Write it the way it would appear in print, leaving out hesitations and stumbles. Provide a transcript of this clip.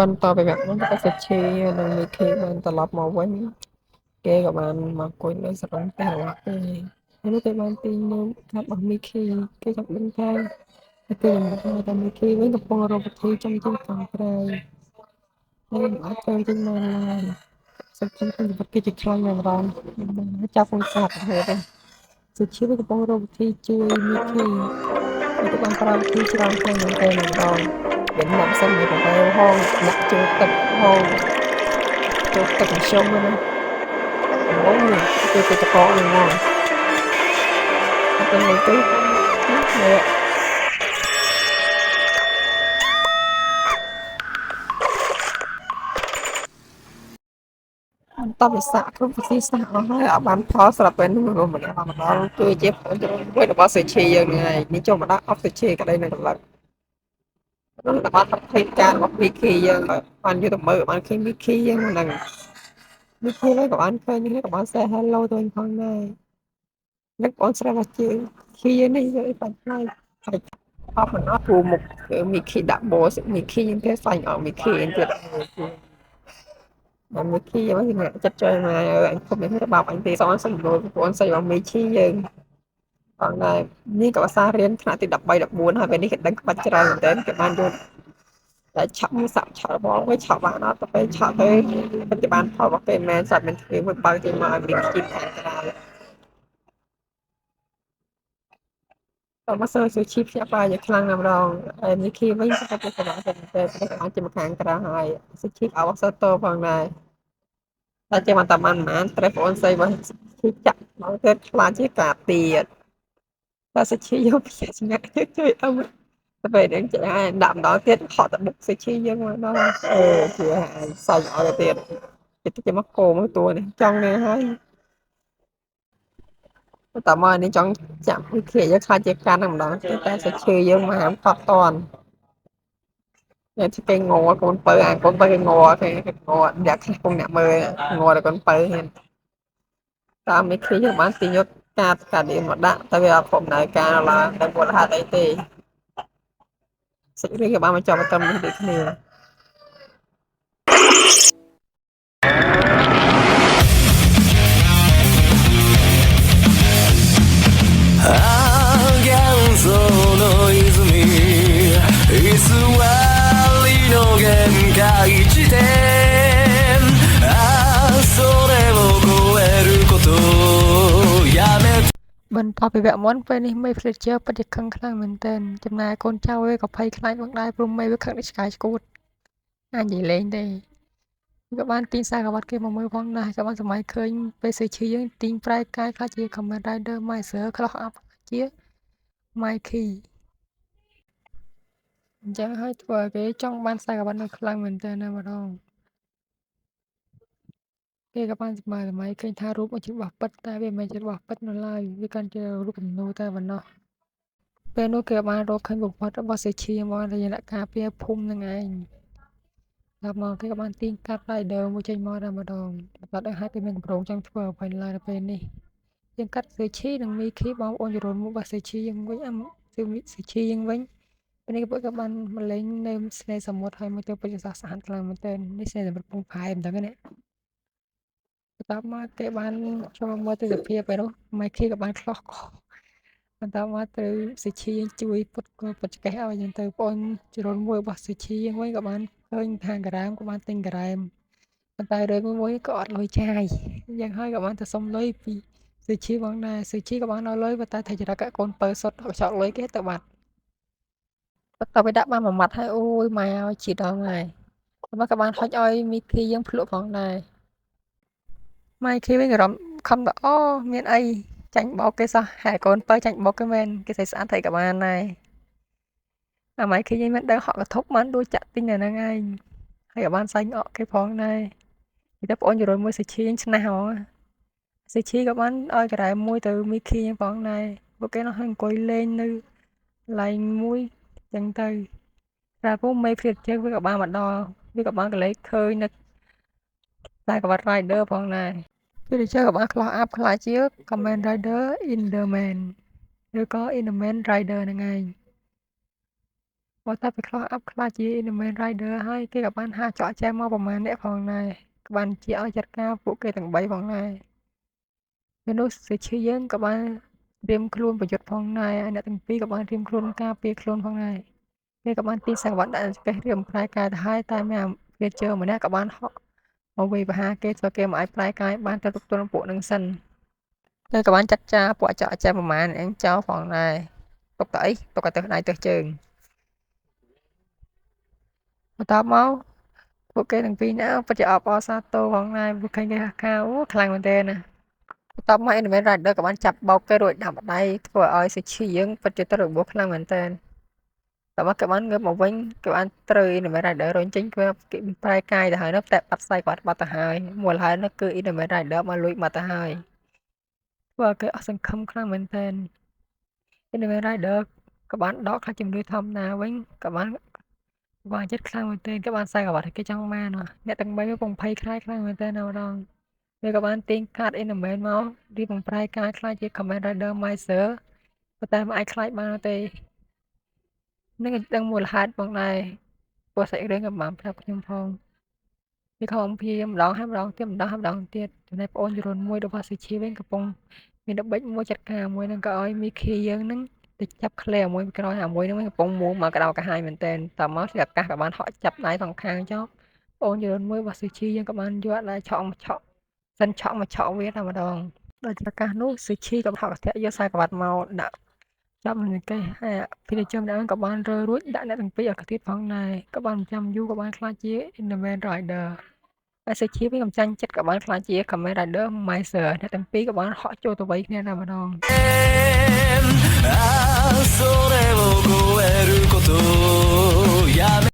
បន្តពីវគ្គមុនទៅសាច់ឈីនិងមីខេបានត្រឡប់មកវិញគេក៏បានមកអង្គុយនៅសរងផ្ទះរបស់គេហើយនោះគេបានទាញនៅកាប់របស់មីខេគេចង់ដឹងថាពេលមកថាមីខេវិញកំពុងរកវិធីចំជិះខាងក្រៅហើយមិនអាចទៅចេញមកឡើយសុខចិត្តជីវិតគេជាខ្លាំងយ៉ាងរងចាប់ខ្លួនកាត់ហេតុសុខចិត្តកំពុងរកវិធីជួយមីខេហើយក៏បានប្រើវិធីច្រើនខ្លាំងមែនទែនម្ដងមានអ្នកផ្សេងមកប្រែហងដាក់ចូលទឹកហងចូលទឹកមធ្យមហ្នឹងអូគេទៅតកហ្នឹងហ្មងទៅទៅនេះបន្តវិសាគ្រប់វិធីសាស្ត្រអស់ហើយអត់បានផលសម្រាប់ពេលនោះរម្នាក់មកដល់គឺជាប្អូនមួយរបស់សេឈីយើងហ្នឹងហើយនេះចូលមកដាក់អស់សេឈីក្តីនៅកន្លឹករបស់ប្រភេទការរបស់មីគីយើងបានយកទៅមើលបានឃើញមីគីយើងហ្នឹងមីគីហើយក៏បានឃើញនេះក៏បាន say hello ទៅវិញផងដែរនឹកបងស្រីរបស់ជើងគីនេះយកអីបាច់ហើយអបមិនអត់ព្រោះមុខមីគីដាក់បោសមីគីយើងគេសាញ់អត់មីគីទៀតតែមីគីយើងចិត្តចុយមកអញគុំនេះបាបអញទេសអនសំដួលបងស្រីរបស់មីគីយើងផងដែរនេះក៏ភាសារៀនថ្នាក់ទី13 14ហើយពេលនេះគេដឹងក្បាច់ច្រើនមែនទែនគេបានយកតែឆក់មួយសាក់ឆក់របស់វិញឆក់បានអត់ទៅពេលឆក់ទៅបច្ចុប្បន្នផលរបស់គេមិនមែនសាច់មិនធ្វើមួយបើចេញមកឲ្យមីគីខាងក្រៅតមកសើស៊ូឈីភ្ញាក់ផ្អើលយ៉ាងខ្លាំងណាស់ម្ដងហើយមីគីវិញក៏ទៅសម្រាប់តែអាចជាមកខាងក្រៅហើយស៊ូឈីអវសតោផងដែរតែចេះមកតាមបានត្រេះបងអូនស្រីរបស់ឈីចាក់មកទៅខ្លាចជាការទៀតតែស៊ូឈីយកពីស្ងាត់ជួយអមទៅពេលហ្នឹងចាដាក់ម្ដងទៀតហត់ទៅបុកស៊ូឈីយើងមកដល់ជាសាច់ឲ្យទៀតចិត្តមកគោមកតួនេះចង់នេះហើយតែមកនេះចង់ចាក់វិធាយកខ្លាចជាកាន់តែម្ដងតែស៊ូឈីយើងមកហាមថត់តន់តែគេងកូនបើអាកូនបើគេងគេអ្នកខ្លះគង់អ្នកមើលតែកូនបើហ៊ានតាមមីគ្រីយើងបានទាញយកកាឌីមកដាក់តែវាអត់ព្រមនៅការឡើងតែមូលហេតុអីទេសេចក្ដីក៏បានមកចាប់ត្រឹមនេះដូចគ្នា幻想の泉居座りの限界地点それを超えることをやめてបន្តពីវគ្គមុនពេលនេះមេ Fletcher ពិតជាខឹងខ្លាំងមែនទែនចំណែកកូនចៅវាក៏ភ័យខ្លាចផងដែរព្រោះមេវាខឹងដូចឆ្កែឆ្កួតអាចនិយាយលេងទេក៏បានទាញសារកាវ៉ាត់គេមកមើលផងដែរក៏បានសម័យឃើញពេលសេឈីយើងទាញប្រែកាយខ្លះជា Kamen Rider Master ខ្លះអប់ជា Mikey អញ្ចឹងហើយធ្វើឲ្យគេចង់បានសារកាវ៉ាត់នៅខ្លាំងមែនទែនណាម្ដងគេក៏បានសម័យឃើញថារូបជារបស់ពិតតែវាមិនមែនជារបស់ពិតនៅឡើយវាកាន់ជារូបគំនូរតែប៉ុណ្ណោះពេលនោះគេបានរកឃើញប្រវត្តិរបស់សេឈីមកដែលជាអ្នកការពារភូមិនឹងឯងដល់មកគេក៏បានទាញកាត់ Rider មួយចេញមកតែម្ដងបាត់ឲ្យហើយគេមានកម្រងចង់ធ្វើអ្វីឡើយនៅពេលនេះយើងកាត់សេឈីនិងមីឃីបងប្អូនជំរុនមករបស់សេឈីយើងវិញសេឈីយើងវិញពេលនេះក៏បានមកលេងនៅស្នេហ៍សមុទ្រហើយមកទៅពេជ្រសាស្ត្រស្អាតខ្លាំងមែនទែននេះស្នេហ៍សមុទ្រពងផែមិនដឹងទេបន្ទាប់មកគេបានចូលមកទិដ្ឋភាពពេលនោះម៉ៃឃីក៏បានខ្លោះកបន្ទាប់មកទៅសេឈីជួយពុតឆ្កេះឲ្យយើងទៅបងប្អូនជំរុនមួយរបស់សេឈីយើងវិញក៏បានឃើញខាងការ៉ាមក៏បានទិញការ៉ាមប៉ុន្តែរឿងមួយក៏អត់លុយចាយយ៉ាងហើយក៏បានទៅសុំលុយពីសេឈីផងដែរសេឈីក៏បានឲ្យលុយប៉ុន្តែថៃចរិតកូនបើសុតក៏ចោលលុយគេទៅបាត់បន្ទាប់ពីដាក់បានមួយម៉ាត់ហើយអូយម៉ែឲ្យជីដងហើយមកក៏បានហុចឲ្យមីឃីយើងភ្លក់ផងដែរម៉ែឃីវិញក៏រំខំទៅអូមានអីចាញ់បោកគេសោះហែកូនបើចាញ់បោកគេមែនគេស្អាតថៃក៏បានដែរអាម៉ែឃីយើងមិនដឹងហក់កធប់បានដួលចាក់ទិញអាហ្នឹងឯងហើយក៏បានសាញ់អកគេផងដែរនិយាយទៅបងអូនជរុនមួយសេឈីឆ្នះហ្មងសេឈីក៏បានឲ្យការ៉ែមួយទៅមីឃីយើងផងដែរពួកគេនោះអង្គុយលេងនៅឡែងមួយចឹងទៅតែពុំមេព្រាតជើងវាក៏បានមកដល់វាក៏បានកលេចឃើញនៅតែក្បាត់ Rider ផងដែរព្រាតជើងក៏បានខ្លោះអាប់ខ្លាចជា Kamen Rider Enderman ឬក៏ Enderman Rider ហ្នឹងឯង បើតែពេលខ្លះអាប់ខ្លាចជា Independent Rider ហើយគេក៏បានហាចកចែមកប្រមាណអ្នកផងដែរក៏បានជាឲ្យចាត់ការពួកគេទាំង3ផងដែរពេលនោះសេឈីយើងក៏បានត្រៀមខ្លួនប្រយុទ្ធផងដែរហើយអ្នកទាំងពីរក៏បានត្រៀមខ្លួនការពារខ្លួនផងដែរគេក៏បានទីសង្វាត់ដាក់ចង្កេះរៀបប្រែកាយទៅហើយតែមានវាជើម្នាក់ក៏បានហក់មកវាយប្រហារគេធ្វើគេមិនអាចប្រែកាយបានទៅទប់ទល់ពួកនឹងសិនគេក៏បានចាត់ការពួកអាចកចែប្រមាណអញចោលផងដែរទុកទៅអីទុកទៅដៃទៅជើងបន្តមកពួកគេទាំងពីរនាក់ពិតជាអបអរសាទរផងដែរពួកឃើញគេខាអូខ្លាំងមែនទែនណាបន្ទាប់មក Independent Rider ក៏បានចាប់បោកគេរួចដាក់ម្ដាយធ្វើឲ្យសេឈីយើងពិតជាទៅរបួសខ្លាំងមែនទែនតែមកគេបានងើបមកវិញគេបានត្រូវ Independent Rider រុញចេញគេប្រែកាយទៅហើយនៅតែបាត់ស្អីគាត់បាត់ទៅហើយមូលហេតុនោះគឺ Independent Rider មកលួចបាត់ទៅហើយធ្វើឲ្យគេអស់សង្ឃឹមខ្លាំងមែនទែន Independent Rider ក៏បានដកខ្លាចជំនឿធម្មតាវិញក៏បានចិត្តខ្លាំងមែនទែនក៏បានខ្សែក្រវ៉ាត់ឲ្យគេចង់បានអ្នកទាំង3កំពុងភ័យខ្លាចខ្លាំងមែនទែនតែម្ដងវាក៏បានទាញកាត Enderman មករៀបបំប្រែកាយខ្លាចជា Kamen Rider Miser ប៉ុន្តែមិនអាចខ្លាចបានទេនឹងដឹងមូលហេតុផងដែរព្រោះសាច់រឿងក៏បានប្រាប់ខ្ញុំផងវាខំអំភាម្ដងហើយម្ដងទៀតម្ដងហើយម្ដងទៀតចំណែកប្អូនយរុនមួយរបស់ស៊ីឈីវិញកំពុងមានល្បិចមួយចាត់ការមួយនឹងក៏ឲ្យមីខីយើងនឹងទៅចាប់ក្លែមួយក្រោយអាមួយនឹងកំពុងមួមកក្តៅកាហាយមែនទែនតមកជាអាកាសក៏បានហក់ចាប់ដៃសងខាងចុះប្អូនយរុនមួយរបស់ស៊ីឈីយើងក៏បានយកដៃឆក់មកឆក់សិនឆក់មកឆក់វាតែម្ដងដល់ប្រកាសនោះស៊ីឈីក៏ហក់កធាក់យកខ្សែក្រវ៉ាត់មកដាក់ចាប់នឹងគេហើយពីជើងម្ដងក៏បានរើរួចដាក់អ្នកទាំងពីរឲ្យកទៀតផងដែរក៏បានចាំយូរក៏បានខ្លាចជា Independent Rider ហើយសេឈីវិញកំចាញ់ចិត្តក៏បានខ្លាចជា Kamen Rider Miser អ្នកទាំងពីរក៏បានហក់ចូលទៅវ័យគ្នាតែម្ដងああそれを超えることやめ